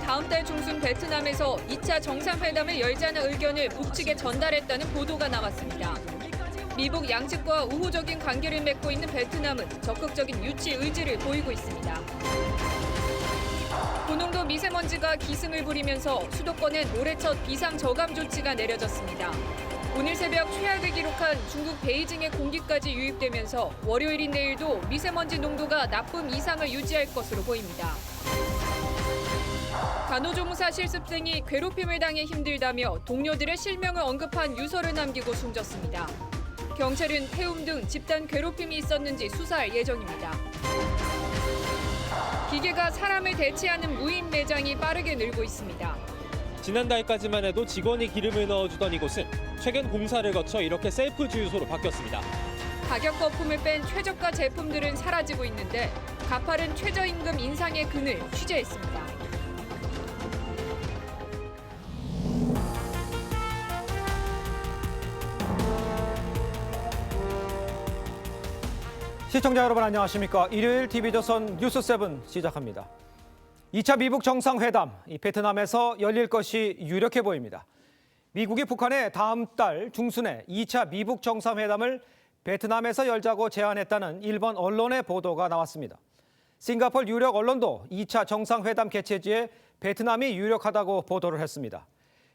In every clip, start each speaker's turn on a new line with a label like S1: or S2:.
S1: 다음 달 중순 베트남에서 2차 정상회담을 열자는 의견을 북측에 전달했다는 보도가 나왔습니다. 미북 양측과 우호적인 관계를 맺고 있는 베트남은 적극적인 유치 의지를 보이고 있습니다. 고농도 미세먼지가 기승을 부리면서 수도권엔 올해 첫 비상 저감 조치가 내려졌습니다. 오늘 새벽 최악을 기록한 중국 베이징의 공기까지 유입되면서 월요일인 내일도 미세먼지 농도가 나쁨 이상을 유지할 것으로 보입니다. 간호조무사 실습생이 괴롭힘을 당해 힘들다며 동료들의 실명을 언급한 유서를 남기고 숨졌습니다. 경찰은 태움 등 집단 괴롭힘이 있었는지 수사할 예정입니다. 기계가 사람을 대체하는 무인 매장이 빠르게 늘고 있습니다.
S2: 지난달까지만 해도 직원이 기름을 넣어주던 이곳은 최근 공사를 거쳐 이렇게 셀프 주유소로 바뀌었습니다.
S1: 가격 거품을 뺀 최저가 제품들은 사라지고 있는데 가파른 최저임금 인상의 근을 취재했습니다.
S3: 시청자 여러분 안녕하십니까? 일요일 TV조선 뉴스7 시작합니다. 2차 미북 정상회담, 베트남에서 열릴 것이 유력해 보입니다. 미국이 북한에 다음 달 중순에 2차 미북 정상회담을 베트남에서 열자고 제안했다는 일본 언론의 보도가 나왔습니다. 싱가포르 유력 언론도 2차 정상회담 개최지에 베트남이 유력하다고 보도를 했습니다.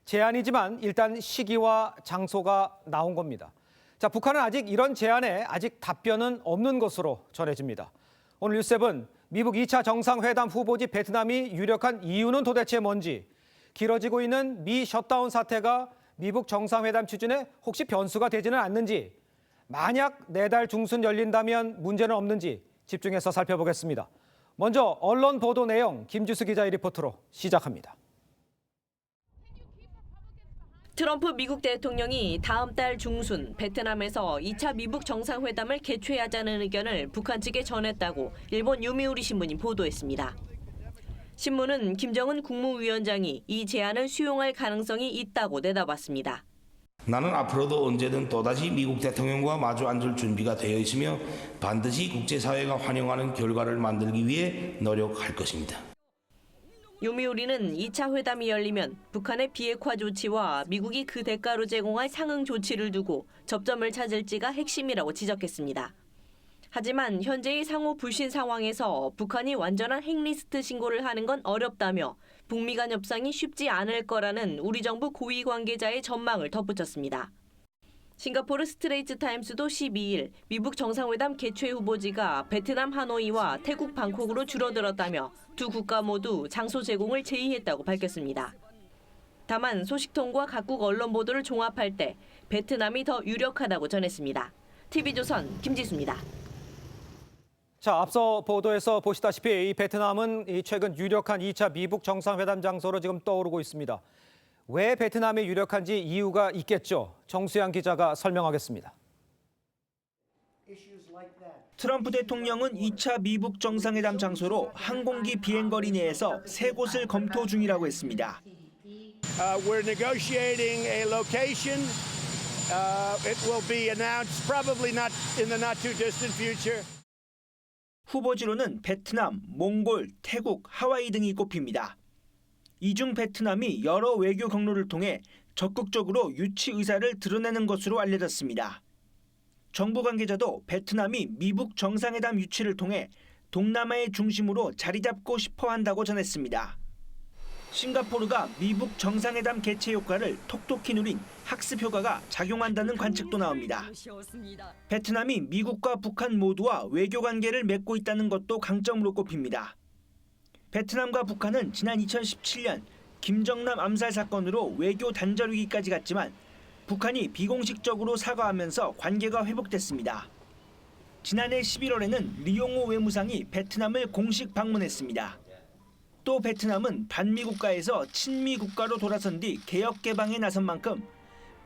S3: 제안이지만 일단 시기와 장소가 나온 겁니다. 자, 북한은 아직 이런 제안에 아직 답변은 없는 것으로 전해집니다. 오늘 뉴스7 미북 2차 정상회담 후보지 베트남이 유력한 이유는 도대체 뭔지, 길어지고 있는 미 셧다운 사태가 미북 정상회담 추진에 혹시 변수가 되지는 않는지, 만약 내달 중순 열린다면 문제는 없는지 집중해서 살펴보겠습니다. 먼저 언론 보도 내용 김주수 기자의 리포트로 시작합니다.
S4: 트럼프 미국 대통령이 다음 달 중순 베트남에서 2차 미북 정상회담을 개최하자는 의견을 북한 측에 전했다고 일본 요미우리 신문이 보도했습니다. 신문은 김정은 국무위원장이 이 제안을 수용할 가능성이 있다고 내다봤습니다.
S5: 나는 앞으로도 언제든 또다시 미국 대통령과 마주 앉을 준비가 되어 있으며 반드시 국제사회가 환영하는 결과를 만들기 위해 노력할 것입니다.
S4: 요미우리는 2차 회담이 열리면 북한의 비핵화 조치와 미국이 그 대가로 제공할 상응 조치를 두고 접점을 찾을지가 핵심이라고 지적했습니다. 하지만 현재의 상호 불신 상황에서 북한이 완전한 핵리스트 신고를 하는 건 어렵다며 북미 간 협상이 쉽지 않을 거라는 우리 정부 고위 관계자의 전망을 덧붙였습니다. 싱가포르 스트레이트 타임스도 12일 미북 정상회담 개최 후보지가 베트남 하노이와 태국 방콕으로 줄어들었다며 두 국가 모두 장소 제공을 제의했다고 밝혔습니다. 다만 소식통과 각국 언론 보도를 종합할 때 베트남이 더 유력하다고 전했습니다. TV조선 김지수입니다.
S3: 자, 앞서 보도에서 보시다시피 이 베트남은 최근 유력한 2차 미북 정상회담 장소로 지금 떠오르고 있습니다. 왜 베트남이 유력한지 이유가 있겠죠. 정수양 기자가 설명하겠습니다.
S6: 트럼프 대통령은 2차 미북 정상회담 장소로 항공기 비행거리 내에서 3곳을 검토 중이라고 했습니다.
S7: We're negotiating a location. It will be announced probably not in the not too distant future.
S6: 후보지로는 베트남, 몽골, 태국, 하와이 등이 꼽힙니다. 이중 베트남이 여러 외교 경로를 통해 적극적으로 유치 의사를 드러내는 것으로 알려졌습니다. 정부 관계자도 베트남이 미북 정상회담 유치를 통해 동남아의 중심으로 자리 잡고 싶어 한다고 전했습니다. 싱가포르가 미북 정상회담 개최 효과를 톡톡히 누린 학습 효과가 작용한다는 관측도 나옵니다. 베트남이 미국과 북한 모두와 외교 관계를 맺고 있다는 것도 강점으로 꼽힙니다. 베트남과 북한은 지난 2017년 김정남 암살 사건으로 외교 단절 위기까지 갔지만 북한이 비공식적으로 사과하면서 관계가 회복됐습니다. 지난해 11월에는 리용호 외무상이 베트남을 공식 방문했습니다. 또 베트남은 반미 국가에서 친미 국가로 돌아선 뒤 개혁 개방에 나선 만큼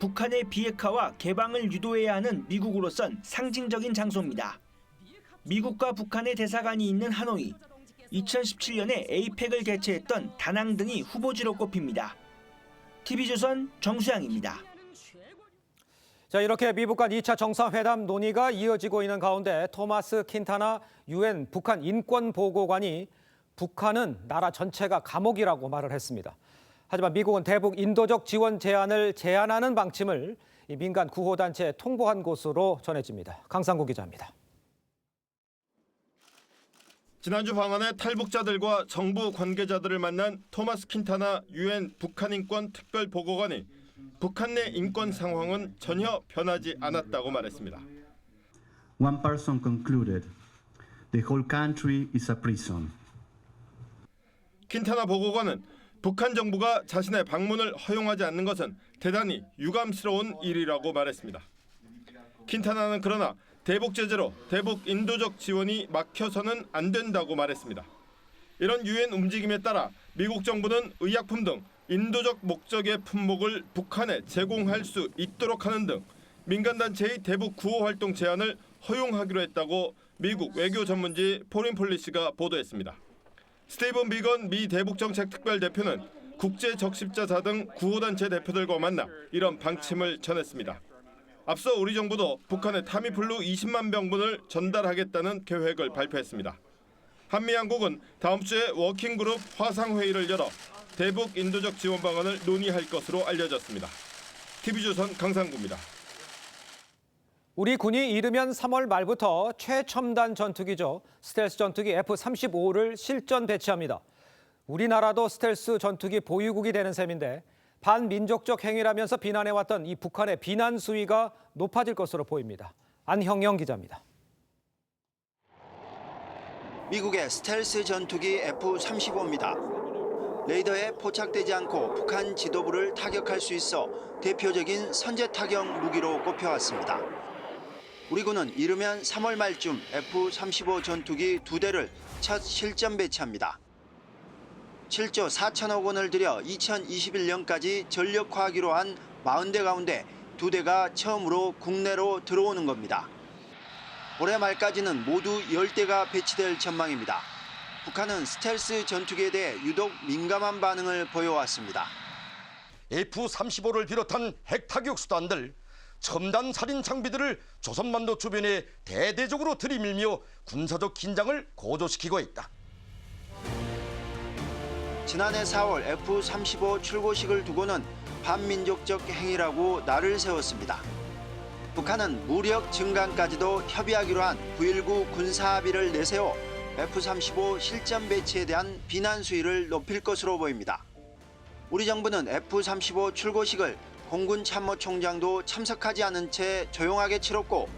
S6: 북한의 비핵화와 개방을 유도해야 하는 미국으로선 상징적인 장소입니다. 미국과 북한의 대사관이 있는 하노이, 2017년에 에이펙을 개최했던 다낭 등이 후보지로 꼽힙니다. TV조선 정수양입니다.
S3: 자, 이렇게 미북 간 2차 정상회담 논의가 이어지고 있는 가운데 토마스 킨타나 UN 북한 인권보고관이 북한은 나라 전체가 감옥이라고 말을 했습니다. 하지만 미국은 대북 인도적 지원 제안을 제한하는 방침을 이 민간 구호단체에 통보한 것으로 전해집니다. 강상구 기자입니다.
S8: 지난주 방한해 탈북자들과 정부 관계자들을 만난 토마스 킨타나 유엔 북한인권 특별보고관이 북한 내 인권 상황은 전혀 변하지 않았다고 말했습니다.
S9: One person concluded, the whole country is a prison.
S8: 킨타나 보고관은 북한 정부가 자신의 방문을 허용하지 않는 것은 대단히 유감스러운 일이라고 말했습니다. 킨타나는 그러나 대북 제재로 대북 인도적 지원이 막혀서는 안 된다고 말했습니다. 이런 유엔 움직임에 따라 미국 정부는 의약품 등 인도적 목적의 품목을 북한에 제공할 수 있도록 하는 등 민간단체의 대북 구호 활동 제한을 허용하기로 했다고 미국 외교 전문지 포린폴리시가 보도했습니다. 스티븐 비건 미 대북정책 특별대표는 국제적십자사 등 구호단체 대표들과 만나 이런 방침을 전했습니다. 앞서 우리 정부도 북한에 타미플루 20만 병분을 전달하겠다는 계획을 발표했습니다. 한미 양국은 다음 주에 워킹그룹 화상회의를 열어 대북 인도적 지원 방안을 논의할 것으로 알려졌습니다. TV조선 강상구입니다.
S3: 우리 군이 이르면 3월 말부터 최첨단 전투기죠. 스텔스 전투기 F-35를 실전 배치합니다. 우리나라도 스텔스 전투기 보유국이 되는 셈인데 반민족적 행위라면서 비난해왔던 이 북한의 비난 수위가 높아질 것으로 보입니다. 안형영 기자입니다.
S10: 미국의 스텔스 전투기 F-35입니다. 레이더에 포착되지 않고 북한 지도부를 타격할 수 있어 대표적인 선제 타격 무기로 꼽혀왔습니다. 우리 군은 이르면 3월 말쯤 F-35 전투기 2대를 첫 실전 배치합니다. 7조 4천억 원을 들여 2021년까지 전력화하기로 한 40대 가운데 2대가 처음으로 국내로 들어오는 겁니다. 올해 말까지는 모두 10대가 배치될 전망입니다. 북한은 스텔스 전투기에 대해 유독 민감한 반응을 보여왔습니다.
S11: F-35를 비롯한 핵타격 수단들, 첨단 살인 장비들을 조선반도 주변에 대대적으로 들이밀며 군사적 긴장을 고조시키고 있다.
S10: 지난해 4월 F-35 출고식을 두고는 반민족적 행위라고 날을 세웠습니다. 북한은 무력 증강까지도 협의하기로 한 9.19 군사합의를 내세워 F-35 실전 배치에 대한 비난 수위를 높일 것으로 보입니다. 우리 정부는 F-35 출고식을 공군 참모총장도 참석하지 않은 채 조용하게 치렀고,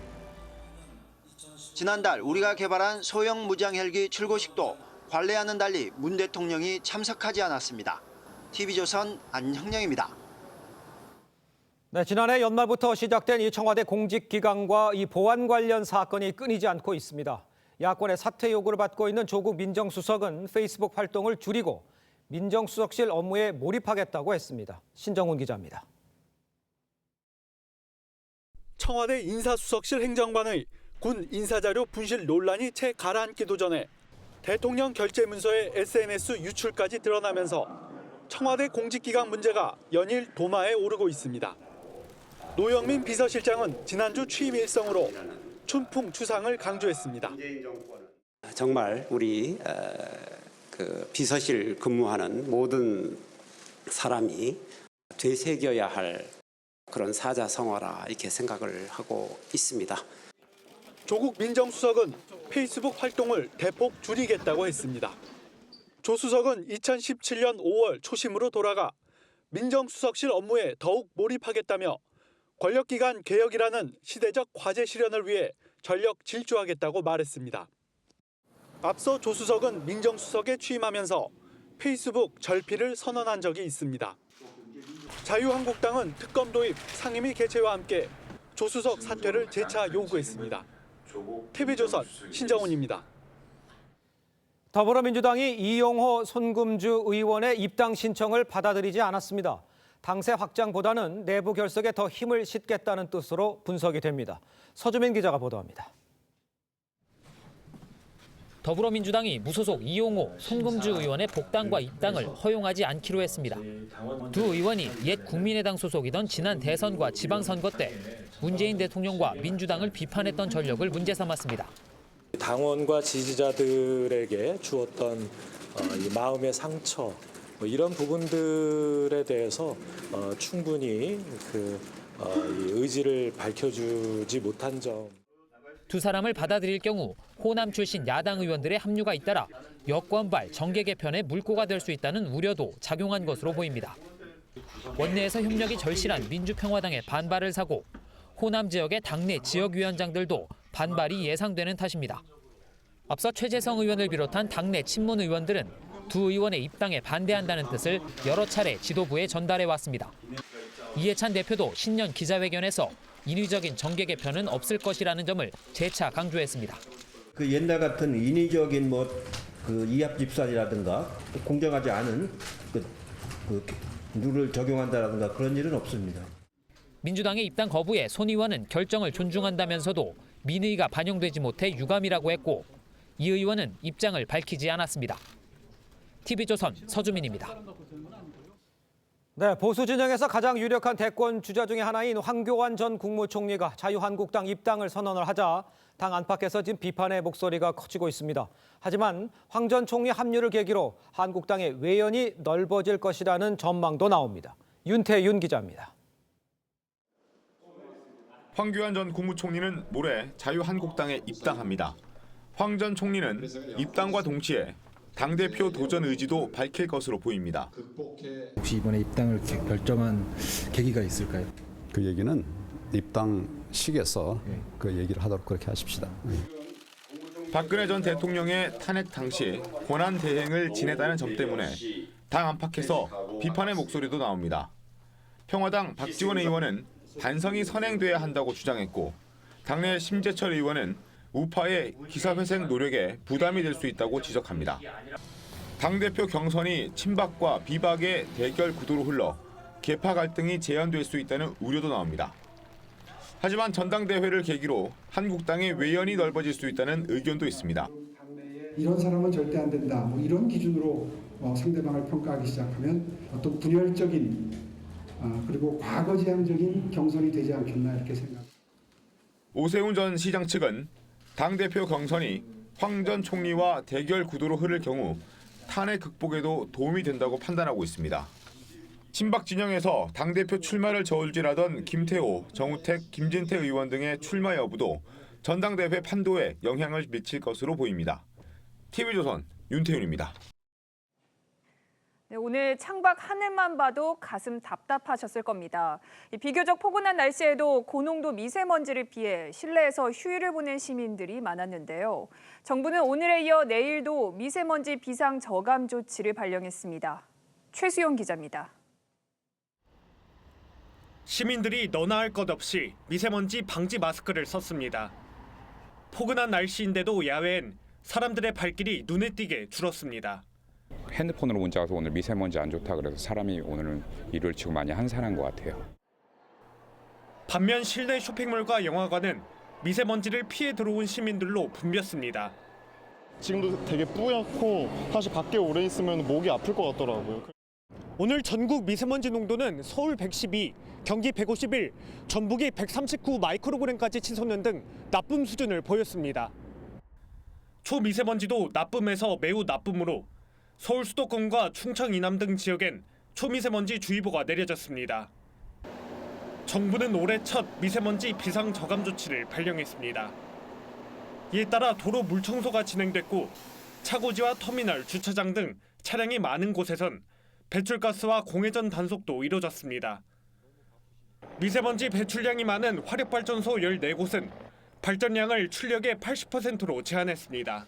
S10: 지난달 우리가 개발한 소형 무장 헬기 출고식도 관례와는 달리 문 대통령이 참석하지 않았습니다. TV조선 안형영입니다.
S3: 네, 지난해 연말부터 시작된 이 청와대 공직기강과 이 보안 관련 사건이 끊이지 않고 있습니다. 야권의 사퇴 요구를 받고 있는 조국 민정수석은 페이스북 활동을 줄이고 민정수석실 업무에 몰입하겠다고 했습니다. 신정훈 기자입니다.
S12: 청와대 인사수석실 행정관의 군 인사자료 분실 논란이 채 가라앉기도 전에 대통령 결재 문서의 SNS 유출까지 드러나면서 청와대 공직기강 문제가 연일 도마에 오르고 있습니다. 노영민 비서실장은 지난주 취임 일성으로 춘풍 추상을 강조했습니다.
S13: 정말 우리 비서실 근무하는 모든 사람이 되새겨야 할 그런 사자성어라 이렇게 생각을 하고 있습니다.
S12: 조국 민정수석은 페이스북 활동을 대폭 줄이겠다고 했습니다. 조 수석은 2017년 5월 초심으로 돌아가 민정수석실 업무에 더욱 몰입하겠다며 권력기관 개혁이라는 시대적 과제 실현을 위해 전력 질주하겠다고 말했습니다. 앞서 조 수석은 민정수석에 취임하면서 페이스북 절필을 선언한 적이 있습니다. 자유한국당은 특검 도입, 상임위 개최와 함께 조 수석 사퇴를 재차 요구했습니다. TV조선 신정훈입니다.
S3: 더불어민주당이 이용호 손금주 의원의 입당 신청을 받아들이지 않았습니다. 당세 확장보다는 내부 결석에 더 힘을 싣겠다는 뜻으로 분석이 됩니다. 서주민 기자가 보도합니다.
S14: 더불어민주당이 무소속 이용호, 손금주 의원의 복당과 입당을 허용하지 않기로 했습니다. 두 의원이 옛 국민의당 소속이던 지난 대선과 지방선거 때 문재인 대통령과 민주당을 비판했던 전력을 문제 삼았습니다.
S15: 당원과 지지자들에게 주었던 이 마음의 상처 이런 부분들에 대해서 충분히 이 의지를 밝혀주지 못한 점.
S14: 두 사람을 받아들일 경우 호남 출신 야당 의원들의 합류가 잇따라 여권발 정계 개편의 물꼬가 될 수 있다는 우려도 작용한 것으로 보입니다. 원내에서 협력이 절실한 민주평화당의 반발을 사고 호남 지역의 당내 지역위원장들도 반발이 예상되는 탓입니다. 앞서 최재성 의원을 비롯한 당내 친문 의원들은 두 의원의 입당에 반대한다는 뜻을 여러 차례 지도부에 전달해왔습니다. 이해찬 대표도 신년 기자회견에서 인위적인 정계 개편은 없을 것이라는 점을 재차 강조했습니다.
S16: 그 옛날 같은 인위적인 이합 집산이라든가 공정하지 않은 룰을 적용한다라든가 그런 일은 없습니다.
S14: 민주당의 입당 거부에 손 의원은 결정을 존중한다면서도 민의가 반영되지 못해 유감이라고 했고 이 의원은 입장을 밝히지 않았습니다. TV조선 서주민입니다.
S3: 네, 보수 진영에서 가장 유력한 대권 주자 중에 하나인 황교안 전 국무총리가 자유한국당 입당을 선언을 하자 당 안팎에서 지금 비판의 목소리가 커지고 있습니다. 하지만 황 전 총리 합류를 계기로 한국당의 외연이 넓어질 것이라는 전망도 나옵니다. 윤태윤 기자입니다.
S17: 황교안 전 국무총리는 모레 자유한국당에 입당합니다. 황 전 총리는 입당과 동시에 당대표 도전 의지도 밝힐 것으로 보입니다.
S18: 혹시 이번에 입당을 결정한 계기가 있을까요?
S19: 그 얘기는 입당식에서 그 얘기를 하도록 그렇게 하십시다.
S17: 박근혜 전 대통령의 탄핵 당시 권한 대행을 지냈다는 점 때문에 당 안팎에서 비판의 목소리도 나옵니다. 평화당 박지원 의원은 반성이 선행돼야 한다고 주장했고 당내 심재철 의원은 우파의 기사회생 노력에 부담이 될 수 있다고 지적합니다. 당대표 경선이 친박과 비박의 대결 구도로 흘러 계파 갈등이 재현될 수 있다는 우려도 나옵니다. 하지만 전당대회를 계기로 한국당의 외연이 넓어질 수 있다는 의견도 있습니다.
S20: 이런 사람은 절대 안 된다. 이런 기준으로 상대방을 평가하기 시작하면 어떤 분열적인 그리고 과거지향적인 경선이 되지 않겠나 이렇게 생각합니다.
S17: 오세훈 전 시장 측은 당대표 경선이 황 전 총리와 대결 구도로 흐를 경우 탄핵 극복에도 도움이 된다고 판단하고 있습니다. 친박 진영에서 당대표 출마를 저울질하던 김태호, 정우택, 김진태 의원 등의 출마 여부도 전당대회 판도에 영향을 미칠 것으로 보입니다. TV조선 윤태윤입니다.
S1: 네, 오늘 창밖 하늘만 봐도 가슴 답답하셨을 겁니다. 비교적 포근한 날씨에도 고농도 미세먼지를 피해 실내에서 휴일을 보낸 시민들이 많았는데요. 정부는 오늘에 이어 내일도 미세먼지 비상 저감 조치를 발령했습니다. 최수영 기자입니다.
S21: 시민들이 너나 할 것 없이 미세먼지 방지 마스크를 썼습니다. 포근한 날씨인데도 야외엔 사람들의 발길이 눈에 띄게 줄었습니다.
S22: 핸드폰으로 문자 와서 오늘 미세먼지 안 좋다 그래서 사람이 오늘은 일을 지금 많이 한산한 것 같아요.
S21: 반면 실내 쇼핑몰과 영화관은 미세먼지를 피해 들어온 시민들로 붐볐습니다.
S23: 지금도 되게 뿌옇고 사실 밖에 오래 있으면 목이 아플 것 같더라고요.
S21: 오늘 전국 미세먼지 농도는 서울 112, 경기 151, 전북이 139 마이크로그램까지 치솟는 등 나쁨 수준을 보였습니다. 초미세먼지도 나쁨에서 매우 나쁨으로 서울 수도권과 충청 이남 등 지역엔 초미세먼지 주의보가 내려졌습니다. 정부는 올해 첫 미세먼지 비상 저감 조치를 발령했습니다. 이에 따라 도로 물청소가 진행됐고 차고지와 터미널, 주차장 등 차량이 많은 곳에선 배출가스와 공회전 단속도 이뤄졌습니다. 미세먼지 배출량이 많은 화력발전소 14곳은 발전량을 출력의 80%로 제한했습니다.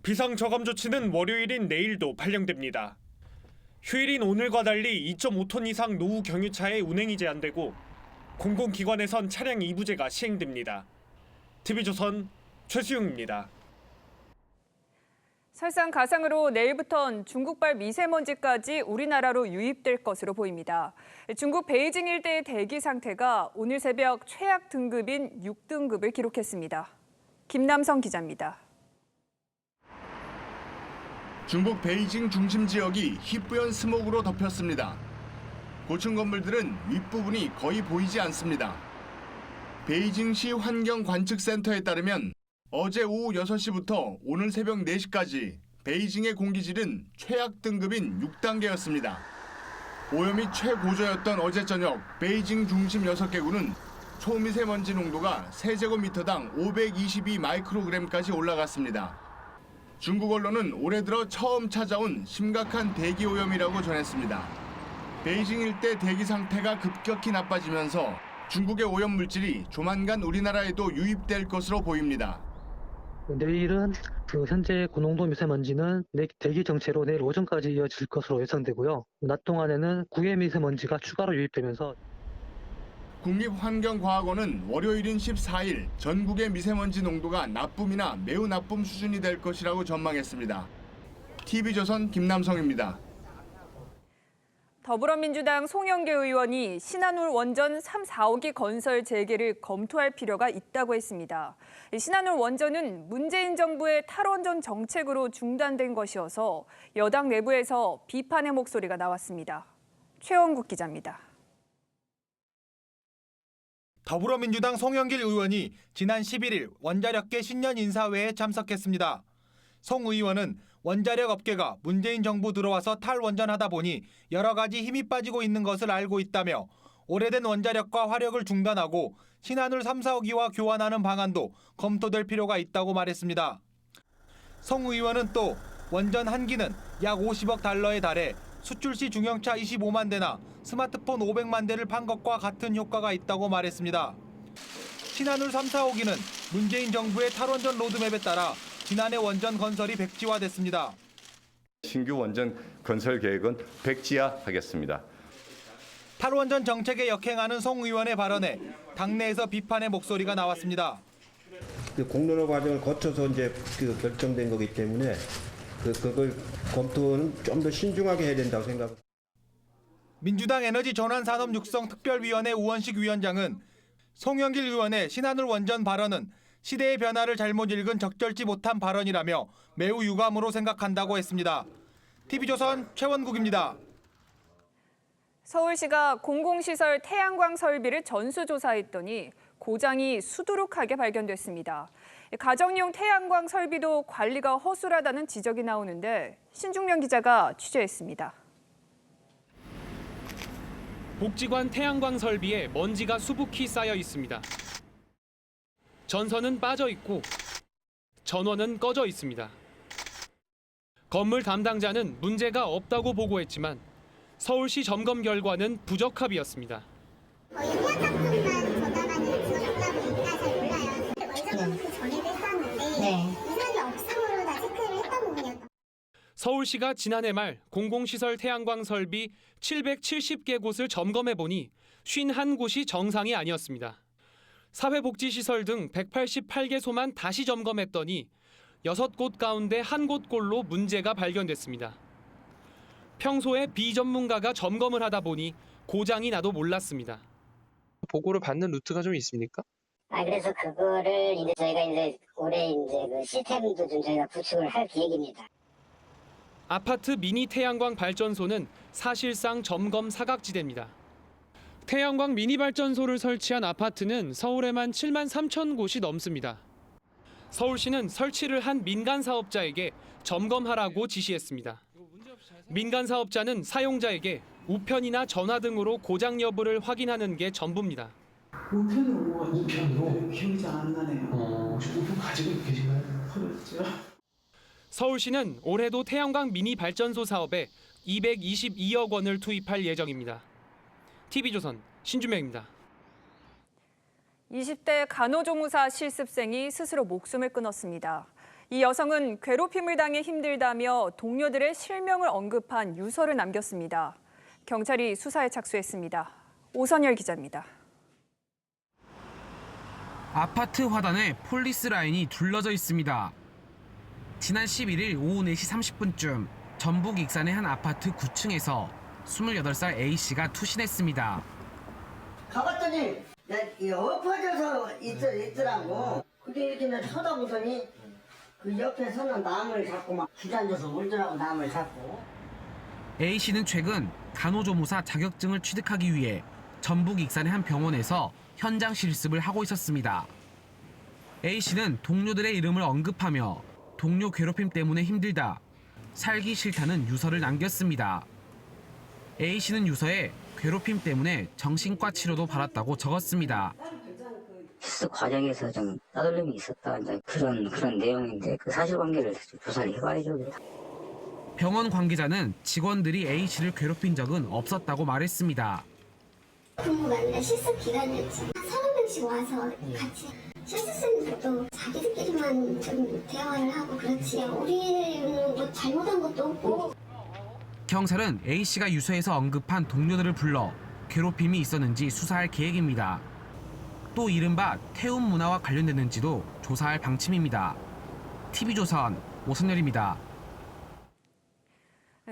S21: 비상저감 조치는 월요일인 내일도 발령됩니다. 휴일인 오늘과 달리 2.5톤 이상 노후 경유차의 운행이 제한되고 공공기관에선 차량 2부제가 시행됩니다. TV조선 최수용입니다.
S1: 설상가상으로 내일부턴 중국발 미세먼지까지 우리나라로 유입될 것으로 보입니다. 중국 베이징 일대의 대기 상태가 오늘 새벽 최악 등급인 6등급을 기록했습니다. 김남성 기자입니다.
S24: 중국 베이징 중심 지역이 희뿌연 스모그로 덮였습니다. 고층 건물들은 윗부분이 거의 보이지 않습니다. 베이징시 환경관측센터에 따르면 어제 오후 6시부터 오늘 새벽 4시까지 베이징의 공기질은 최악 등급인 6단계였습니다. 오염이 최고조였던 어제 저녁 베이징 중심 6개구는 초미세먼지 농도가 세제곱미터당 522 마이크로그램까지 올라갔습니다. 중국 언론은 올해 들어 처음 찾아온 심각한 대기 오염이라고 전했습니다. 베이징 일대 대기 상태가 급격히 나빠지면서 중국의 오염 물질이 조만간 우리나라에도 유입될 것으로 보입니다.
S2: 내일은 현재 고농도 미세먼지는 대기 정체로 내일 오전까지 이어질 것으로 예상되고요. 낮 동안에는 구해 미세먼지가 추가로 유입되면서
S24: 국립환경과학원은 월요일인 14일 전국의 미세먼지 농도가 나쁨이나 매우 나쁨 수준이 될 것이라고 전망했습니다. TV조선 김남성입니다.
S1: 더불어민주당 송영길 의원이 신한울 원전 3, 4호기 건설 재개를 검토할 필요가 있다고 했습니다. 신한울 원전은 문재인 정부의 탈원전 정책으로 중단된 것이어서 여당 내부에서 비판의 목소리가 나왔습니다. 최원국 기자입니다.
S4: 더불어민주당 송영길 의원이 지난 11일 원자력계 신년 인사회에 참석했습니다. 송 의원은 원자력 업계가 문재인 정부 들어와서 탈원전하다 보니 여러 가지 힘이 빠지고 있는 것을 알고 있다며 오래된 원자력과 화력을 중단하고 신한울 3, 4호기와 교환하는 방안도 검토될 필요가 있다고 말했습니다. 송 의원은 또 원전 한 기는 약 50억 달러에 달해 수출 시 중형차 25만 대나 스마트폰 500만 대를 판 것과 같은 효과가 있다고 말했습니다. 신한울 3, 4호기는 문재인 정부의 탈원전 로드맵에 따라 지난해 원전 건설이 백지화됐습니다.
S5: 신규 원전 건설 계획은 백지화하겠습니다.
S4: 탈원전 정책에 역행하는 송 의원의 발언에 당내에서 비판의 목소리가 나왔습니다.
S16: 공론화 과정을 거쳐서 이제 결정된 거기 때문에 그걸 검토는 좀 더 신중하게 해야 된다고 생각합니다.
S4: 민주당 에너지 전환 산업 육성 특별위원회 우원식 위원장은 송영길 의원의 신한울 원전 발언은 시대의 변화를 잘못 읽은 적절치 못한 발언이라며 매우 유감으로 생각한다고 했습니다. TV조선 최원국입니다.
S1: 서울시가 공공시설 태양광 설비를 전수조사했더니 고장이 수두룩하게 발견됐습니다. 가정용 태양광 설비도 관리가 허술하다는 지적이 나오는데 신중명 기자가 취재했습니다.
S7: 복지관 태양광 설비에 먼지가 수북히 쌓여 있습니다. 전선은 빠져 있고 전원은 꺼져 있습니다. 건물 담당자는 문제가 없다고 보고했지만 서울시 점검 결과는 부적합이었습니다. 서울시가 지난해 말 공공시설 태양광 설비 770개 곳을 점검해보니 51곳이 정상이 아니었습니다. 사회복지시설 등 188개소만 다시 점검했더니 6곳 가운데 1곳꼴로 문제가 발견됐습니다. 평소에 비전문가가 점검을 하다 보니 고장이 나도 몰랐습니다.
S25: 보고를 받는 루트가 좀 있습니까?
S26: 그래서 그거를 저희가 올해 그 시스템도 좀 저희가 구축을 할 계획입니다.
S7: 아파트 미니 태양광 발전소는 사실상 점검 사각지대입니다. 태양광 미니 발전소를 설치한 아파트는 서울에만 7만 3천 곳이 넘습니다. 서울시는 설치를 한 민간 사업자에게 점검하라고 지시했습니다. 민간 사업자는 사용자에게 우편이나 전화 등으로 고장 여부를 확인하는 게 전부입니다.
S27: 우편으로 기억이 잘 안 나네요. 혹시 우편 가지고 계신가요? 그렇죠.
S7: 서울시는 올해도 태양광 미니 발전소 사업에 222억 원을 투입할 예정입니다. TV조선 신주명입니다.
S1: 20대 간호조무사 실습생이 스스로 목숨을 끊었습니다. 이 여성은 괴롭힘을 당해 힘들다며 동료들의 실명을 언급한 유서를 남겼습니다. 경찰이 수사에 착수했습니다. 오선열 기자입니다.
S28: 아파트 화단에 폴리스 라인이 둘러져 있습니다. 지난 11일 오후 4시 30분쯤 전북 익산의 한 아파트 9층에서 28살 A씨가 투신했습니다.
S29: 가봤더니 엎어져서 있더라고. 근데 이렇게 나 쳐다보더니 그 옆에 서는 나무를 잡고 막 주저앉아서 울더라고. 나무를 잡고.
S28: A씨는 최근 간호조무사 자격증을 취득하기 위해 전북 익산의 한 병원에서 현장 실습을 하고 있었습니다. A씨는 동료들의 이름을 언급하며 동료 괴롭힘 때문에 힘들다, 살기 싫다는 유서를 남겼습니다. A씨는 유서에 괴롭힘 때문에 정신과 치료도 받았다고 적었습니다.
S26: 수습 과정에서 좀 따돌림이 있었다, 이제 그런 내용인데 그 사실관계를 조사를 해봐야죠.
S28: 병원 관계자는 직원들이 A씨를 괴롭힌 적은 없었다고 말했습니다.
S6: 근무가 아니라 실습 기간이었지. 한 30명씩 와서 같이 실습생들도 자기들끼리만 좀 대화를 하고 그렇지. 우리는 뭐 잘못한 것도 없고.
S28: 경찰은 A씨가 유서에서 언급한 동료들을 불러 괴롭힘이 있었는지 수사할 계획입니다. 또 이른바 태움 문화와 관련됐는지도 조사할 방침입니다. TV조선 오선열입니다.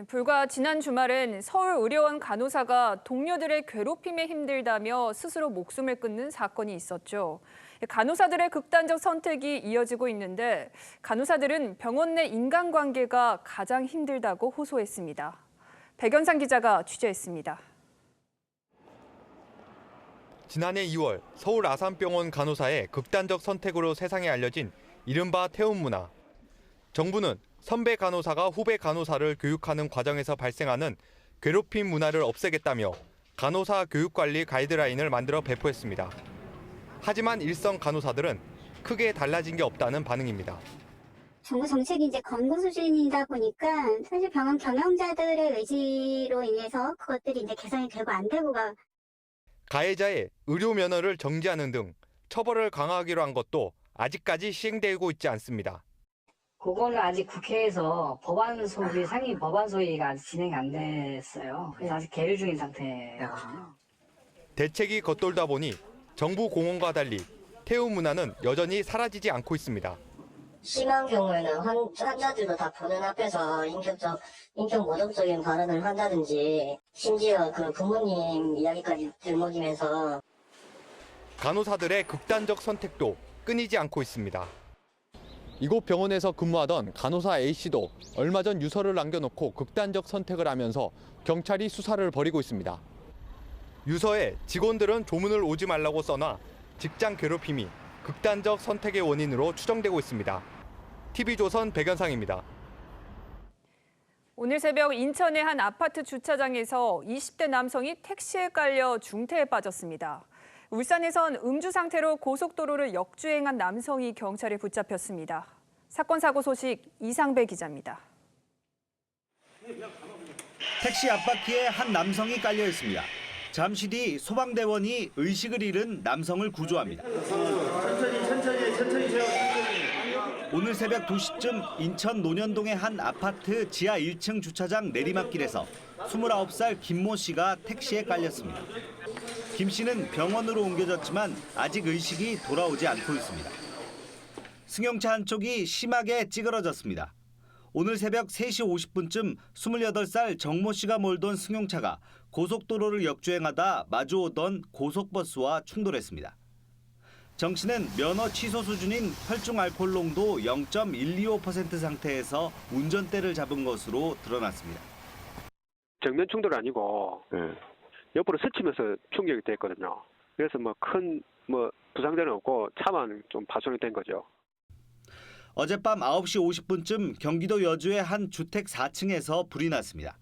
S1: 불과 지난 주말엔 서울의료원 간호사가 동료들의 괴롭힘에 힘들다며 스스로 목숨을 끊는 사건이 있었죠. 간호사들의 극단적 선택이 이어지고 있는데 간호사들은 병원 내 인간관계가 가장 힘들다고 호소했습니다. 백연상 기자가 취재했습니다.
S4: 지난해 2월 서울 아산병원 간호사의 극단적 선택으로 세상에 알려진 이른바 태움 문화. 정부는 선배 간호사가 후배 간호사를 교육하는 과정에서 발생하는 괴롭힘 문화를 없애겠다며 간호사 교육관리 가이드라인을 만들어 배포했습니다. 하지만 일선 간호사들은 크게 달라진 게 없다는 반응입니다.
S6: 정부 정책이 이제 권고 수준이다 보니까 사실 병원 경영자들의 의지로 인해서 그것들이 이제 개선이 결국 안 되고가.
S4: 가해자의 의료 면허를 정지하는 등 처벌을 강화하기로 한 것도 아직까지 시행되고 있지 않습니다.
S26: 그거는 아직 국회에서 상임 법안 소위가 아직 진행이 안 됐어요. 그래서 아직 계류 중인 상태거든요.
S4: 대책이 겉돌다 보니 정부 공언과 달리 태움 문화는 여전히 사라지지 않고 있습니다.
S26: 심한 경우에는 환자들도 다 보는 앞에서 인격 모독적인 발언을 한다든지 심지어 그 부모님 이야기까지 들먹이면서
S4: 간호사들의 극단적 선택도 끊이지 않고 있습니다. 이곳 병원에서 근무하던 간호사 A씨도 얼마 전 유서를 남겨놓고 극단적 선택을 하면서 경찰이 수사를 벌이고 있습니다. 유서에 직원들은 조문을 오지 말라고 써놔 직장 괴롭힘이 극단적 선택의 원인으로 추정되고 있습니다. TV조선 백연상입니다.
S1: 오늘 새벽 인천의 한 아파트 주차장에서 20대 남성이 택시에 깔려 중태에 빠졌습니다. 울산에선 음주 상태로 고속도로를 역주행한 남성이 경찰에 붙잡혔습니다. 사건 사고 소식 이상배 기자입니다.
S8: 택시 앞바퀴에 한 남성이 깔려 있습니다. 잠시 뒤 소방대원이 의식을 잃은 남성을 구조합니다. 오늘 새벽 2시쯤 인천 논현동의 한 아파트 지하 1층 주차장 내리막길에서 29살 김모 씨가 택시에 깔렸습니다. 김 씨는 병원으로 옮겨졌지만 아직 의식이 돌아오지 않고 있습니다. 승용차 한쪽이 심하게 찌그러졌습니다. 오늘 새벽 3시 50분쯤 28살 정모 씨가 몰던 승용차가 고속도로를 역주행하다 마주오던 고속버스와 충돌했습니다. 정 씨는 면허 취소 수준인 혈중 알코올 농도 0.125% 상태에서 운전대를 잡은 것으로 드러났습니다.
S9: 정면 충돌 아니고 옆으로 스치면서 충격이 됐거든요. 그래서 큰 부상자는 없고 차만 좀 파손이 된 거죠.
S8: 어젯밤 9시 50분쯤 경기도 여주의 한 주택 4층에서 불이 났습니다.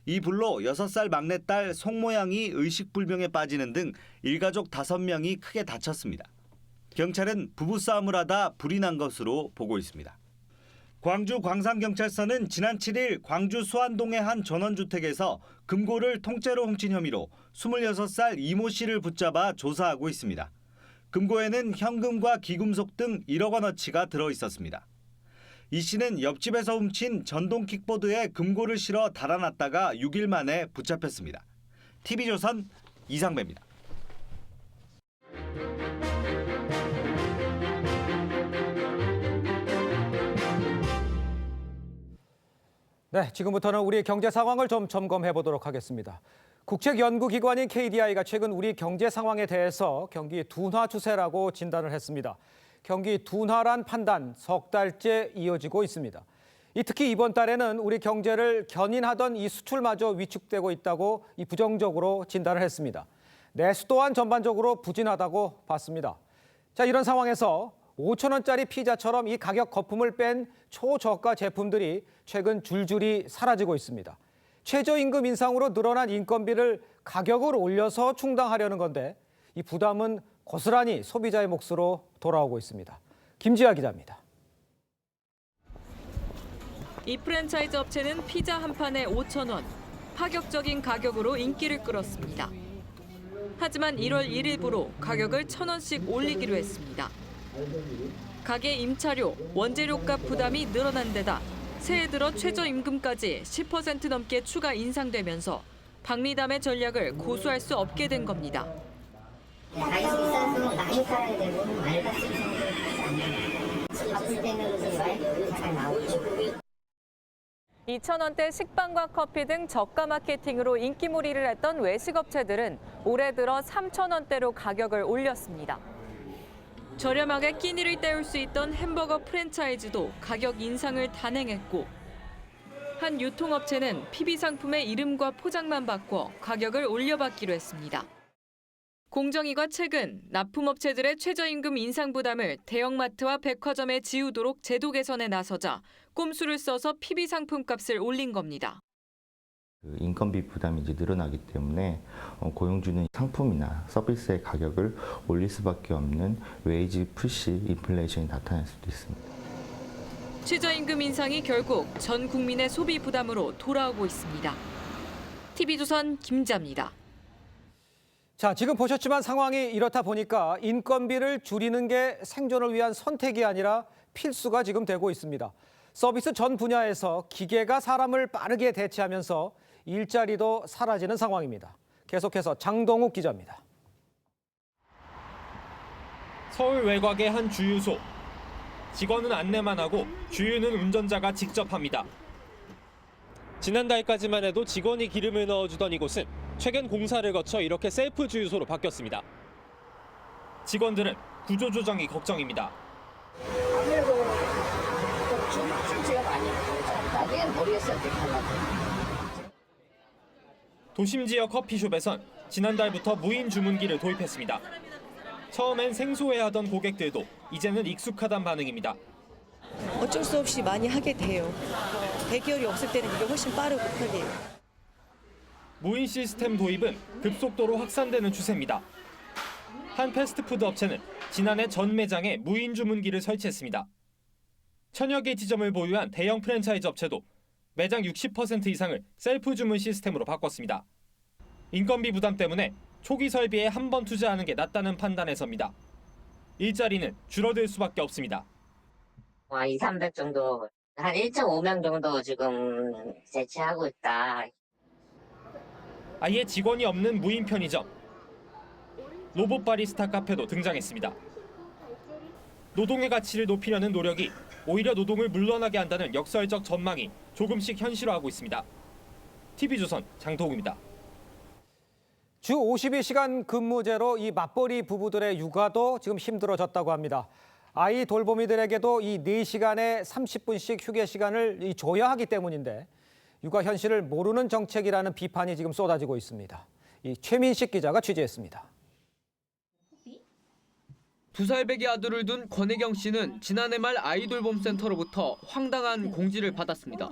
S8: 이 불로 6살 막내딸 송 모양이 의식불명에 빠지는 등 일가족 5명이 크게 다쳤습니다. 경찰은 부부싸움을 하다 불이 난 것으로 보고 있습니다. 광주 광산경찰서는 지난 7일 광주 수안동의 한 전원주택에서 금고를 통째로 훔친 혐의로 26살 이모 씨를 붙잡아 조사하고 있습니다. 금고에는 현금과 기금속 등 1억 원어치가 들어 있었습니다. 이 씨는 옆집에서 훔친 전동 킥보드에 금고를 실어 달아났다가 6일 만에 붙잡혔습니다. TV조선 이상배입니다.
S3: 네, 지금부터는 우리 경제 상황을 좀 점검해 보도록 하겠습니다. 국책연구기관인 KDI가 최근 우리 경제 상황에 대해서 경기 둔화 추세라고 진단을 했습니다. 경기 둔화란 판단 석 달째 이어지고 있습니다. 특히 이번 달에는 우리 경제를 견인하던 이 수출마저 위축되고 있다고 부정적으로 진단을 했습니다. 내수 또한 전반적으로 부진하다고 봤습니다. 자, 이런 상황에서 5,000원짜리 피자처럼 이 가격 거품을 뺀 초저가 제품들이 최근 줄줄이 사라지고 있습니다. 최저임금 인상으로 늘어난 인건비를 가격을 올려서 충당하려는 건데 이 부담은 고스란히 소비자의 몫으로 돌아오고 있습니다. 김지아 기자입니다.
S1: 이 프랜차이즈 업체는 피자 한 판에 5,000원, 파격적인 가격으로 인기를 끌었습니다. 하지만 1월 1일부로 가격을 1,000원씩 올리기로 했습니다. 가게 임차료, 원재료값 부담이 늘어난 데다 새해 들어 최저임금까지 10% 넘게 추가 인상되면서 박리담의 전략을 고수할 수 없게 된 겁니다.
S6: 가격이 비싸서 많이 살아야 되고 알바시 바쁠 때는 말도 잘 나오고
S1: 2,000원대 식빵과 커피 등 저가 마케팅으로 인기몰이를 했던 외식업체들은 올해 들어 3,000원대로 가격을 올렸습니다. 저렴하게 끼니를 때울 수 있던 햄버거 프랜차이즈도 가격 인상을 단행했고 한 유통업체는 PB 상품의 이름과 포장만 바꿔 가격을 올려받기로 했습니다. 공정위가 최근 납품업체들의 최저임금 인상 부담을 대형마트와 백화점에 지우도록 제도 개선에 나서자 꼼수를 써서 PB 상품값을 올린 겁니다.
S10: 인건비 부담이 이제 늘어나기 때문에 고용주는 상품이나 서비스의 가격을 올릴 수밖에 없는 웨이지 푸시 인플레이션이 나타날 수도 있습니다.
S1: 최저임금 인상이 결국 전 국민의 소비 부담으로 돌아오고 있습니다. TV조선 김자입니다.
S3: 자, 지금 보셨지만 상황이 이렇다 보니까 인건비를 줄이는 게 생존을 위한 선택이 아니라 필수가 지금 되고 있습니다. 서비스 전 분야에서 기계가 사람을 빠르게 대체하면서 일자리도 사라지는 상황입니다. 계속해서 장동욱 기자입니다.
S21: 서울 외곽의 한 주유소. 직원은 안내만 하고 주유는 운전자가 직접 합니다. 지난달까지만 해도 직원이 기름을 넣어주던 이곳은 최근 공사를 거쳐 이렇게 셀프 주유소로 바뀌었습니다. 직원들은 구조조정이 걱정입니다.
S29: 아무래도 출제가 많이 나중엔 모르겠어요.
S21: 도심 지역 커피숍에선 지난달부터 무인 주문기를 도입했습니다. 처음엔 생소해하던 고객들도 이제는 익숙하단 반응입니다.
S11: 어쩔 수 없이 많이 하게 돼요. 대기열이 없을 때는 이게 훨씬 빠르고 편해요.
S21: 무인 시스템 도입은 급속도로 확산되는 추세입니다. 한 패스트푸드 업체는 지난해 전 매장에 무인 주문기를 설치했습니다. 천여 개 지점을 보유한 대형 프랜차이즈 업체도 매장 60% 이상을 셀프 주문 시스템으로 바꿨습니다. 인건비 부담 때문에 초기 설비에 한 번 투자하는 게 낫다는 판단에서입니다. 일자리는 줄어들 수밖에 없습니다.
S12: 2, 300 정도, 한 1.5명 정도 지금 재치하고 있다.
S21: 아예 직원이 없는 무인 편의점. 로봇 바리스타 카페도 등장했습니다. 노동의 가치를 높이려는 노력이 오히려 노동을 물러나게 한다는 역설적 전망이 조금씩 현실화하고 있습니다. TV조선 장동욱입니다.
S3: 주 52시간 근무제로 이 맞벌이 부부들의 육아도 지금 힘들어졌다고 합니다. 아이 돌보미들에게도 이 4시간에 30분씩 휴게 시간을 줘야 하기 때문인데 육아 현실을 모르는 정책이라는 비판이 지금 쏟아지고 있습니다. 이 최민식 기자가 취재했습니다.
S13: 2살배기 아들을 둔 권혜경 씨는 지난해 말 아이돌봄센터로부터 황당한 공지를 받았습니다.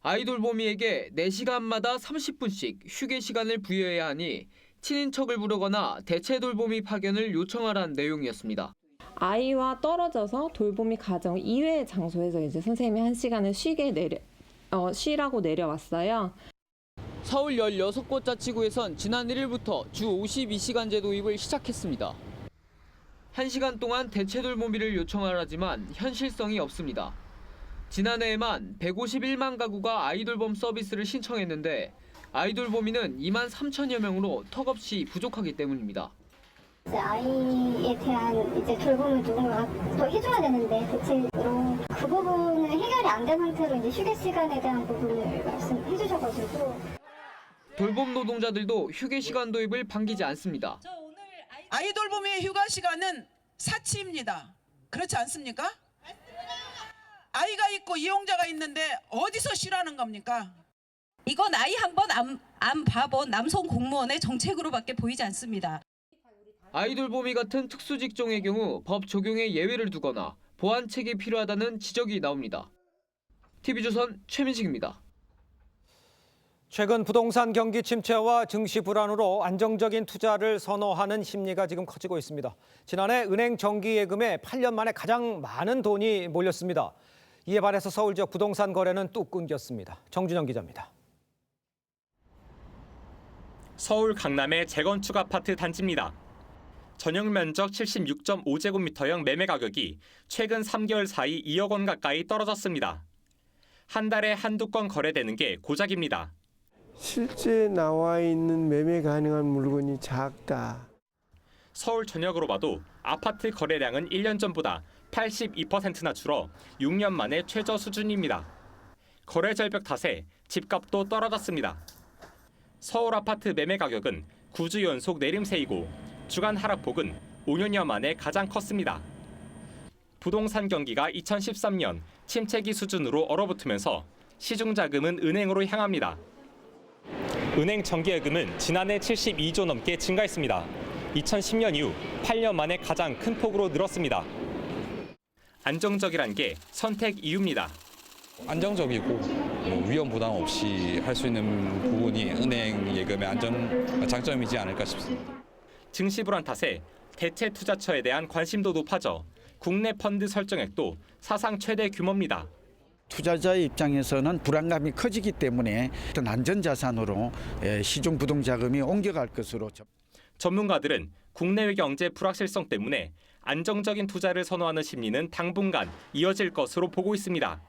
S13: 아이돌봄이에게 4시간마다 30분씩 휴게 시간을 부여해야 하니 친인척을 부르거나 대체 돌보미 파견을 요청하라는 내용이었습니다.
S14: 아이와 떨어져서 돌보미 가정 이외의 장소에서 이제 선생님이 1시간을 쉬라고 내려왔어요.
S13: 서울 16곳 자치구에선 지난 1일부터 주 52시간제 도입을 시작했습니다. 1시간 동안 대체 돌보미를 요청하라지만 현실성이 없습니다. 지난해에만 151만 가구가 아이돌봄 서비스를 신청했는데 아이돌봄이는 2만 3천여 명으로 턱없이 부족하기 때문입니다.
S6: 아이에 대한 이제 돌봄을 누군가 더 해줘야 되는데 대체로 그 부분은 해결이 안 된 상태로 이제 휴게 시간에 대한 부분을 말씀해 주셔가지고
S13: 돌봄 노동자들도 휴게 시간 도입을 반기지 않습니다.
S15: 아이돌봄의 휴가 시간은 사치입니다. 그렇지 않습니까? 아이가 있고 이용자가 있는데 어디서 쉬라는 겁니까?
S18: 이건 아이 한 번 안 봐본 남성 공무원의 정책으로밖에 보이지 않습니다.
S13: 아이돌봄이 같은 특수 직종의 경우 법 적용에 예외를 두거나 보완책이 필요하다는 지적이 나옵니다. TV조선 최민식입니다.
S3: 최근 부동산 경기 침체와 증시 불안으로 안정적인 투자를 선호하는 심리가 지금 커지고 있습니다. 지난해 은행 정기예금에 8년 만에 가장 많은 돈이 몰렸습니다. 이에 반해서 서울 지역 부동산 거래는 뚝 끊겼습니다. 정준영 기자입니다.
S2: 서울 강남의 재건축 아파트 단지입니다. 전용 면적 76.5제곱미터형 매매 가격이 최근 3개월 사이 2억 원 가까이 떨어졌습니다. 한 달에 한두 건 거래되는 게 고작입니다.
S5: 실제 나와 있는 매매 가능한 물건이 작다.
S2: 서울 전역으로 봐도 아파트 거래량은 1년 전보다 82%나 줄어 6년 만에 최저 수준입니다. 거래 절벽 탓에 집값도 떨어졌습니다. 서울 아파트 매매 가격은 9주 연속 내림세이고 주간 하락폭은 5년여 만에 가장 컸습니다. 부동산 경기가 2013년 침체기 수준으로 얼어붙으면서 시중 자금은 은행으로 향합니다. 은행 정기예금은 지난해 72조 넘게 증가했습니다. 2010년 이후 8년 만에 가장 큰 폭으로 늘었습니다. 안정적이란 게 선택 이유입니다.
S17: 안정적이고 위험 부담 없이 할 수 있는 부분이 은행 예금의 장점이지 않을까 싶습니다.
S2: 증시 불안 탓에 대체 투자처에 대한 관심도 높아져 국내 펀드 설정액도 사상 최대 규모입니다.
S18: 투자자의 입장에서는 불안감이 커지기 때문에 어떤 안전자산으로 시중 부동자금이 옮겨갈 것으로.
S2: 전문가들은 국내외 경제 불확실성 때문에 안정적인 투자를 선호하는 심리는 당분간 이어질 것으로 보고 있습니다.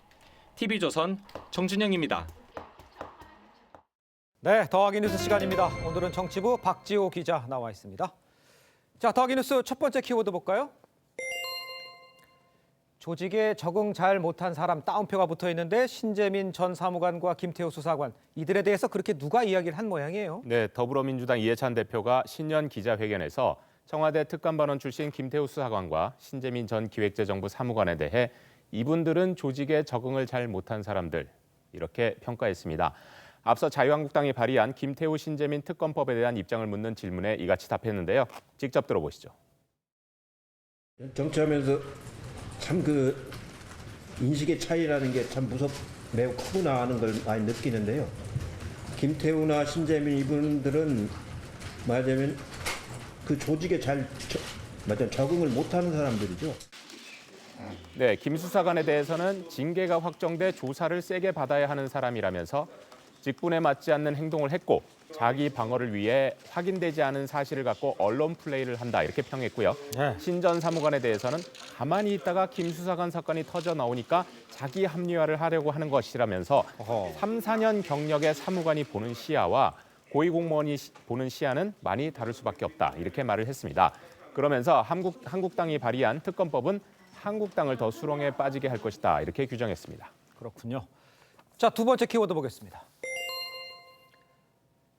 S2: TV조선 정준영입니다.
S3: 네, 더하기 뉴스 시간입니다. 오늘은 정치부 박지호 기자 나와 있습니다. 자, 더하기 뉴스 첫 번째 키워드 볼까요? 조직에 적응 잘 못한 사람 따옴표가 붙어 있는데 신재민 전 사무관과 김태우 수사관 이들에 대해서 그렇게 누가 이야기를 한 모양이에요?
S19: 네, 더불어민주당 이해찬 대표가 신년 기자회견에서 청와대 특감반원 출신 김태우 수사관과 신재민 전 기획재정부 사무관에 대해 이분들은 조직에 적응을 잘 못한 사람들 이렇게 평가했습니다. 앞서 자유한국당이 발의한 김태우 신재민 특검법에 대한 입장을 묻는 질문에 이같이 답했는데요. 직접 들어보시죠.
S16: 정치하면서 참 그 인식의 차이라는 게 참 매우 크구나 하는 걸 많이 느끼는데요. 김태우나 신재민 이분들은 말하자면 그 조직에 잘 적응을 못하는 사람들이죠.
S19: 네, 김 수사관에 대해서는 징계가 확정돼 조사를 세게 받아야 하는 사람이라면서 직분에 맞지 않는 행동을 했고 자기 방어를 위해 확인되지 않은 사실을 갖고 언론 플레이를 한다 이렇게 평했고요.
S3: 네.
S19: 신 전 사무관에 대해서는 가만히 있다가 김 수사관 사건이 터져 나오니까 자기 합리화를 하려고 하는 것이라면서 3, 4년 경력의 사무관이 보는 시야와 고위공무원이 보는 시야는 많이 다를 수밖에 없다 이렇게 말을 했습니다. 그러면서 한국당이 발의한 특검법은 한국당을 더 수렁에 빠지게 할 것이다 이렇게 규정했습니다.
S3: 그렇군요. 자, 두 번째 키워드 보겠습니다.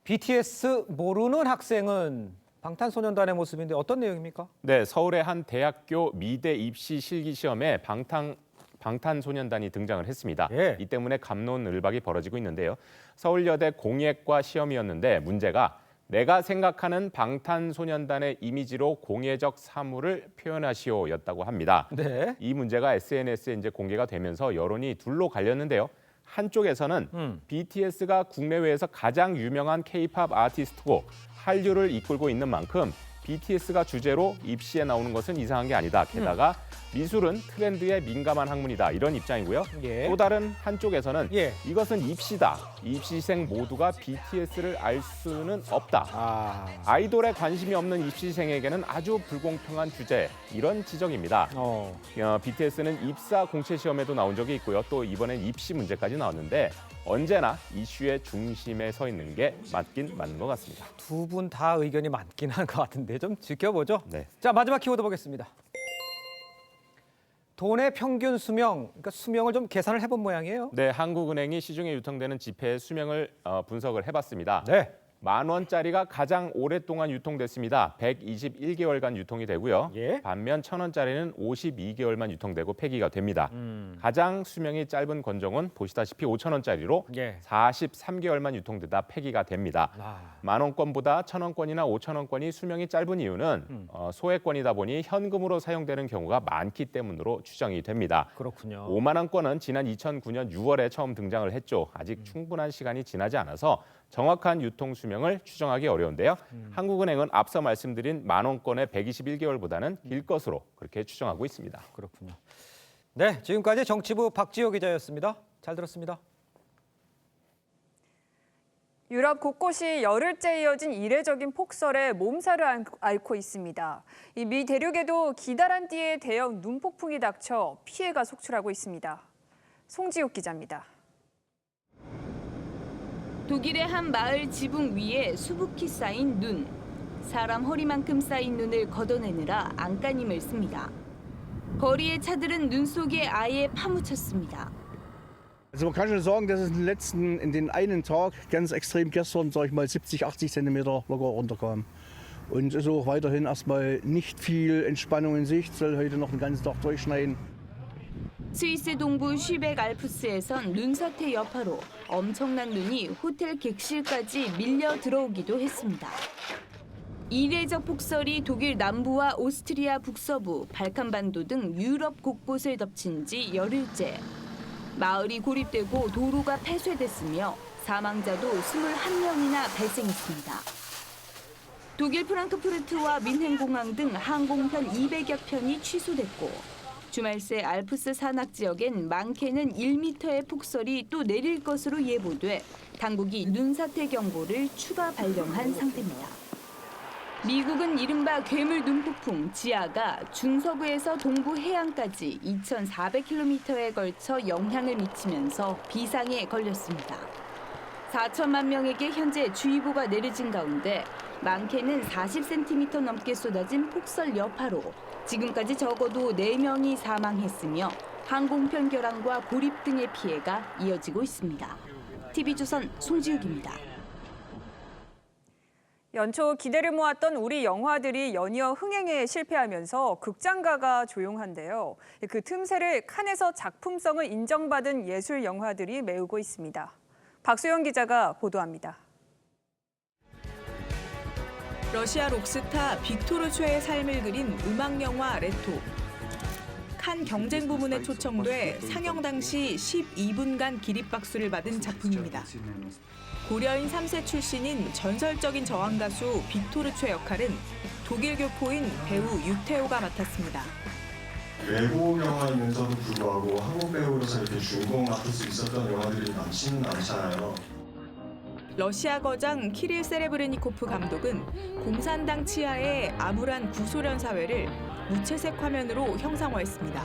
S3: BTS 모르는 학생은 방탄소년단의 모습인데 어떤 내용입니까?
S19: 네, 서울의 한 대학교 미대 입시 실기 시험에 방탄소년단이 등장을 했습니다.
S3: 예.
S19: 이 때문에 갑론을박이 벌어지고 있는데요. 서울여대 공예과 시험이었는데 문제가 내가 생각하는 방탄소년단의 이미지로 공예적 사물을 표현하시오였다고 합니다.
S3: 네.
S19: 이 문제가 SNS에 이제 공개가 되면서 여론이 둘로 갈렸는데요. 한쪽에서는 BTS가 국내외에서 가장 유명한 K-팝 아티스트고 한류를 이끌고 있는 만큼 BTS가 주제로 입시에 나오는 것은 이상한 게 아니다. 게다가 미술은 트렌드에 민감한 학문이다. 이런 입장이고요.
S3: 예.
S19: 또 다른 한쪽에서는
S3: 예.
S19: 이것은 입시다. 입시생 모두가 BTS를 알 수는 없다. 아이돌에 관심이 없는 입시생에게는 아주 불공평한 주제. 이런 지적입니다. BTS는 입사 공채 시험에도 나온 적이 있고요. 또 이번엔 입시 문제까지 나왔는데 언제나 이슈의 중심에 서 있는 게 맞긴 맞는 것 같습니다.
S3: 두 분 다 의견이 많긴 한 것 같은데 좀 지켜보죠.
S19: 네.
S3: 자, 마지막 키워드 보겠습니다. 돈의 평균 수명, 그러니까 수명을 좀 계산을 해본 모양이에요.
S19: 네, 한국은행이 시중에 유통되는 지폐의 수명을 분석을 해봤습니다.
S3: 네.
S19: 10,000원짜리가 가장 오랫동안 유통됐습니다. 121개월간 유통이 되고요. 반면 1,000원짜리는 52개월만 유통되고 폐기가 됩니다. 가장 수명이 짧은 건종은 보시다시피 5,000원짜리로 43개월만 유통되다 폐기가 됩니다. 10,000원권보다 1,000원권이나 5,000원권이 수명이 짧은 이유는 소액권이다 보니 현금으로 사용되는 경우가 많기 때문으로 추정이 됩니다.
S3: 그렇군요.
S19: 5만 원권은 지난 2009년 6월에 처음 등장을 했죠. 아직 충분한 시간이 지나지 않아서 정확한 유통 수명을 추정하기 어려운데요. 한국은행은 앞서 말씀드린 10,000원권의 121개월보다는 길 것으로 그렇게 추정하고 있습니다.
S3: 그렇군요. 네, 지금까지 정치부 박지호 기자였습니다. 잘 들었습니다.
S1: 유럽 곳곳이 열흘째 이어진 이례적인 폭설에 몸살을 앓고 있습니다. 이 미 대륙에도 기다란 띠의 대형 눈폭풍이 닥쳐 피해가 속출하고 있습니다. 송지욱 기자입니다.
S7: 독일의 한 마을 지붕 위에 수북히 쌓인 눈. 사람 허리만큼 쌓인 눈을 걷어내느라 안간힘을 씁니다. 거리의 차들은 눈 속에 아예 파묻혔습니다.
S20: Also man kann schon sagen, dass es in den einen Tag ganz extrem gestern, sag ich mal, 70, 80 Zentimeter locker runterkam. Und es ist auch weiterhin erstmal nicht viel Entspannung in Sicht, soll heute noch den ganzen Tag durchschneien.
S7: 스위스 동부 슈벡 알프스에선 눈사태 여파로 엄청난 눈이 호텔 객실까지 밀려 들어오기도 했습니다. 이례적 폭설이 독일 남부와 오스트리아 북서부, 발칸반도 등 유럽 곳곳을 덮친 지 열흘째. 마을이 고립되고 도로가 폐쇄됐으며 사망자도 21명이나 발생했습니다. 독일 프랑크푸르트와 민헨공항 등 항공편 200여 편이 취소됐고 주말 새 알프스 산악 지역엔 많게는 1m의 폭설이 또 내릴 것으로 예보돼 당국이 눈사태 경보를 추가 발령한 상태입니다. 미국은 이른바 괴물 눈폭풍 지아가 중서부에서 동부 해안까지 2,400km에 걸쳐 영향을 미치면서 비상에 걸렸습니다. 4천만 명에게 현재 주의보가 내려진 가운데 많게는 40cm 넘게 쏟아진 폭설 여파로 지금까지 적어도 4명이 사망했으며 항공편 결항과 고립 등의 피해가 이어지고 있습니다. TV조선 송지욱입니다.
S1: 연초 기대를 모았던 우리 영화들이 연이어 흥행에 실패하면서 극장가가 조용한데요. 그 틈새를 칸에서 작품성을 인정받은 예술 영화들이 메우고 있습니다. 박소영 기자가 보도합니다.
S22: 러시아 록스타 빅토르 츠의 삶을 그린 음악영화 레토. 칸 경쟁 부문에 초청돼 상영 당시 12분간 기립박수를 받은 작품입니다. 고려인 3세 출신인 전설적인 저항 가수 빅토르 츠 역할은 독일 교포인 배우 유태오가 맡았습니다.
S23: 외국 영화이면서도 불구하고 한국 배우로서 이렇게 주인공 맡을 수 있었던 영화들이 많지는 않잖아요.
S22: 러시아 거장 키릴 세레브르니코프 감독은 공산당 치하의 암울한 구소련 사회를 무채색 화면으로 형상화했습니다.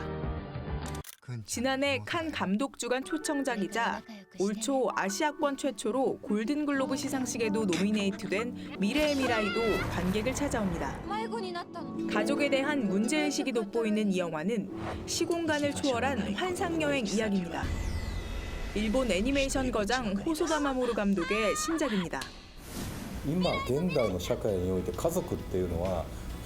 S22: 지난해 칸 감독주간 초청작이자 올 초 아시아권 최초로 골든글로브 시상식에도 노미네이트된 미래의 미라이도 관객을 찾아옵니다. 가족에 대한 문제의식이 돋보이는 이 영화는 시공간을 초월한 환상여행 이야기입니다. 일본 애니메이션 거장 호소다 마모루 감독의 신작입니다.
S24: 今現代の社会において家族っていうのは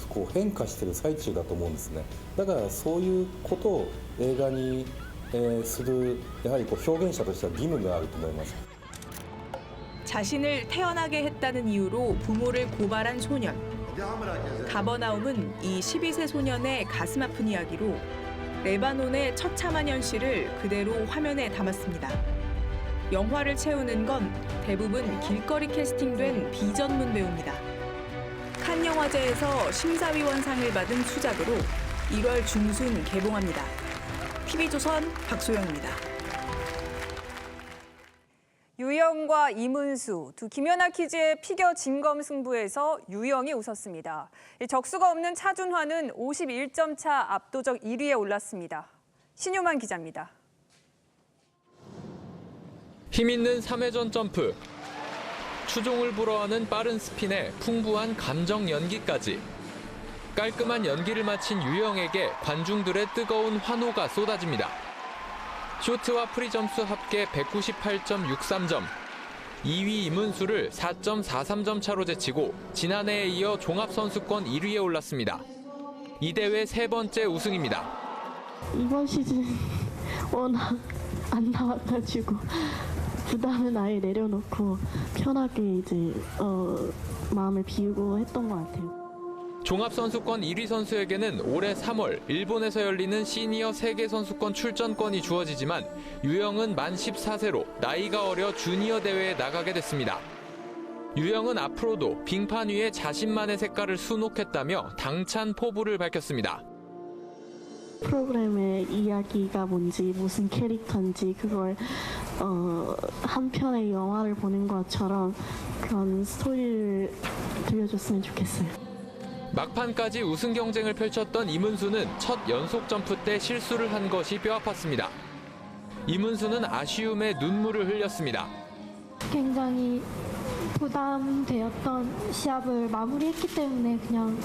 S24: こう変化している最中だと思うんですね。だからそういうことを映画にするやはりこう表現者としては義務があると思います。
S22: 자신을 태어나게 했다는 이유로 부모를 고발한 소년. 가버나움은 이 12세 소년의 가슴 아픈 이야기로 레바논의 처참한 현실을 그대로 화면에 담았습니다. 영화를 채우는 건 대부분 길거리 캐스팅된 비전문 배우입니다. 칸 영화제에서 심사위원상을 받은 수작으로 1월 중순 개봉합니다. TV조선 박소영입니다.
S1: 유영과 이문수, 두 김연아 키즈의 피겨 진검 승부에서 유영이 웃었습니다. 적수가 없는 차준환은 51점 차 압도적 1위에 올랐습니다. 신효만 기자입니다.
S25: 힘있는 3회전 점프, 추종을 불허하는 빠른 스핀에 풍부한 감정 연기까지. 깔끔한 연기를 마친 유영에게 관중들의 뜨거운 환호가 쏟아집니다. 쇼트와 프리 점수 합계 198.63점. 2위 이문수를 4.43점 차로 제치고 지난해에 이어 종합선수권 1위에 올랐습니다. 이 대회 세 번째 우승입니다.
S4: 이번 시즌 워낙 안 나와가지고 부담은 아예 내려놓고 편하게 이제 마음을 비우고 했던 것 같아요.
S25: 종합선수권 1위 선수에게는 올해 3월 일본에서 열리는 시니어 세계선수권 출전권이 주어지지만 유영은 만 14세로 나이가 어려 주니어 대회에 나가게 됐습니다. 유영은 앞으로도 빙판 위에 자신만의 색깔을 수놓겠다며 당찬 포부를 밝혔습니다.
S4: 프로그램의 이야기가 뭔지 무슨 캐릭터인지 그걸 한 편의 영화를 보는 것처럼 그런 스토리를 들려줬으면 좋겠어요.
S25: 막판까지 우승 경쟁을 펼쳤던 이문수는 첫 연속 점프 때 실수를 한 것이 뼈아팠습니다. 이문수는 아쉬움에 눈물을 흘렸습니다.
S4: 굉장히 부담되었던 시합을 마무리했기 때문에 그냥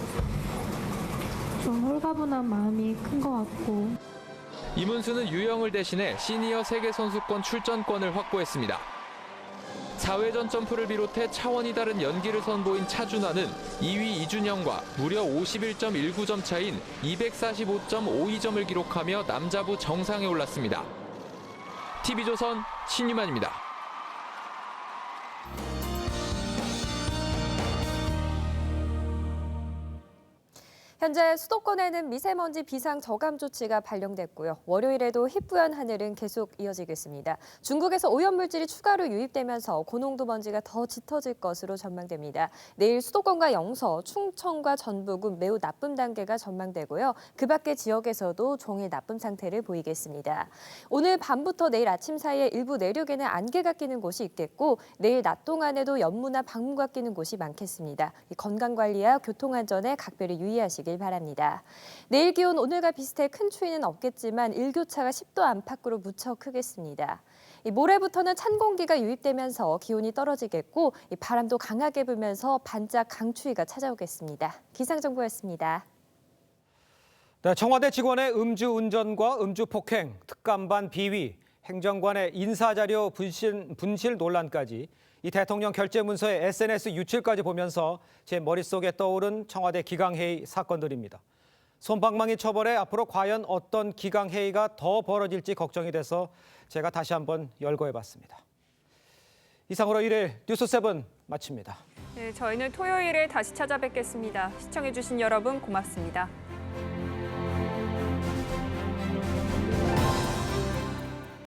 S4: 좀 홀가분한 마음이 큰 것 같고.
S25: 이문수는 유영을 대신해 시니어 세계선수권 출전권을 확보했습니다. 4회전 점프를 비롯해 차원이 다른 연기를 선보인 차준환은 2위 이준영과 무려 51.19점 차인 245.52점을 기록하며 남자부 정상에 올랐습니다. TV조선 신유만입니다.
S8: 현재 수도권에는 미세먼지 비상 저감 조치가 발령됐고요. 월요일에도 희뿌연 하늘은 계속 이어지겠습니다. 중국에서 오염물질이 추가로 유입되면서 고농도 먼지가 더 짙어질 것으로 전망됩니다. 내일 수도권과 영서, 충청과 전북은 매우 나쁨 단계가 전망되고요. 그 밖의 지역에서도 종일 나쁨 상태를 보이겠습니다. 오늘 밤부터 내일 아침 사이에 일부 내륙에는 안개가 끼는 곳이 있겠고 내일 낮 동안에도 연무나 방문가 끼는 곳이 많겠습니다. 건강관리와 교통안전에 각별히 유의하시길 바랍니다. 내일 기온 오늘과 비슷해 큰 추위는 없겠지만 일교차가 10도 안팎으로 무척 크겠습니다. 모레부터는 찬 공기가 유입되면서 기온이 떨어지겠고 바람도 강하게 불면서 반짝 강추위가 찾아오겠습니다. 기상정보였습니다.
S3: 네, 청와대 직원의 음주운전과 음주폭행, 특감반 비위, 행정관의 인사자료 분실 논란까지 이 대통령 결재문서의 SNS 유출까지 보면서 제 머릿속에 떠오른 청와대 기강회의 사건들입니다. 솜방망이 처벌에 앞으로 과연 어떤 기강회의가 더 벌어질지 걱정이 돼서 제가 다시 한번 열거해봤습니다. 이상으로 1일 뉴스7 마칩니다.
S1: 네, 저희는 토요일에 다시 찾아뵙겠습니다. 시청해주신 여러분 고맙습니다.